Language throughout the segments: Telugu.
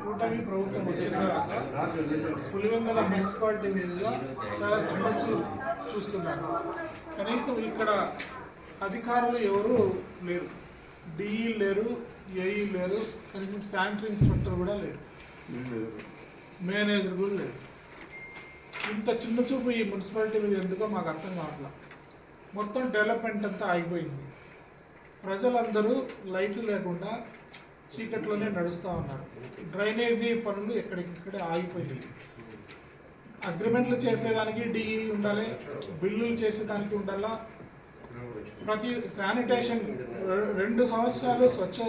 కూటమి ప్రభుత్వం వచ్చిన తర్వాత పులివెందుల మున్సిపాలిటీ మీదుగా చాలా చుమ్మచ్చు చూస్తున్నారు. కనీసం ఇక్కడ అధికారులు ఎవరు లేరు, డిఈ లేరు, ఏఈ లేరు, కనీసం శానిటరీ ఇన్స్పెక్టర్ కూడా లేరు, మేనేజర్ కూడా లేరు. ఇంత చిన్న చూపు ఈ మున్సిపాలిటీ మీద ఎందుకో మాకు అర్థం కావట్లా. మొత్తం డెవలప్మెంట్ అంతా ఆగిపోయింది. ప్రజలందరూ లైట్లు లేకుండా చీకట్లోనే నడుస్తూ ఉన్నారు. డ్రైనేజీ పనులు ఎక్కడికక్కడే ఆగిపోయినాయి. అగ్రిమెంట్లు చేసేదానికి డిఈ ఉండాలి, బిల్లులు చేసేదానికి ఉండాలా. ప్రతి శానిటేషన్ 2 సంవత్సరాలు స్వచ్ఛ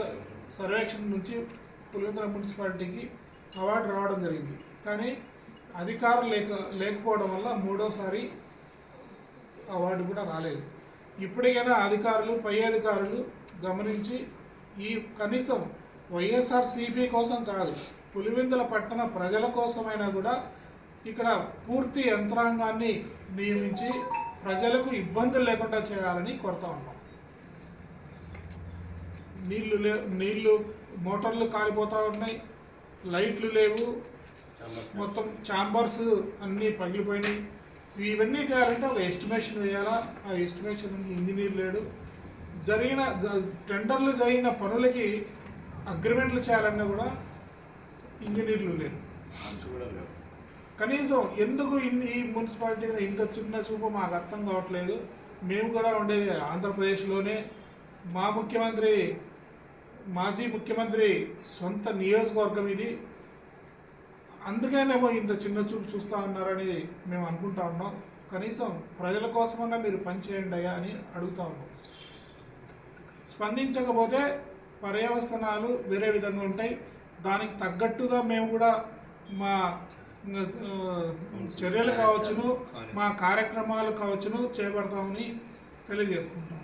సర్వేక్షణ నుంచి పులివెందుల మున్సిపాలిటీకి అవార్డు రావడం జరిగింది. కానీ అధికారులు లేకపోవడం వల్ల 3వసారి అవార్డు కూడా రాలేదు. ఇప్పటికైనా అధికారులు, పై అధికారులు గమనించి ఈ కనీసం వైఎస్ఆర్సీపీ కోసం కాదు, పులివెందుల పట్టణ ప్రజల కోసమైనా కూడా ఇక్కడ పూర్తి యంత్రాంగాన్ని నియమించి ప్రజలకు ఇబ్బందులు లేకుండా చేయాలని కోరుతా ఉన్నాం. నీళ్లు మోటార్లు కాలిపోతూ ఉన్నాయి, లైట్లు లేవు, మొత్తం ఛాంబర్స్ అన్నీ పగిలిపోయినాయి. ఇవన్నీ చేయాలంటే ఒక ఎస్టిమేషన్ వేయాలా. ఆ ఎస్టిమేషన్ ఇంజనీర్ లేడు. టెండర్లు జరిగిన పనులకి అగ్రిమెంట్లు చేయాలన్నా కూడా ఇంజనీర్లు లేరు. కనీసం ఎందుకు ఈ మున్సిపాలిటీ మీద ఇంత చిన్న చూపు మాకు అర్థం కావట్లేదు. మేము కూడా ఉండేది ఆంధ్రప్రదేశ్లోనే. మాజీ ముఖ్యమంత్రి సొంత నియోజకవర్గం ఇది. అందుకేనేమో ఇంత చిన్న చూపు చూస్తూ ఉన్నారని మేము అనుకుంటా ఉన్నాం. కనీసం ప్రజల కోసమన్నా మీరు పనిచేయండి అయ్యా అని అడుగుతూ ఉన్నాం. స్పందించకపోతే పర్యవసనాలు వేరే విధంగా ఉంటాయి. దానికి తగ్గట్టుగా మేము కూడా మా చర్యలు కావచ్చును, మా కార్యక్రమాలు కావచ్చును చేపడతామని తెలియజేసుకుంటాం.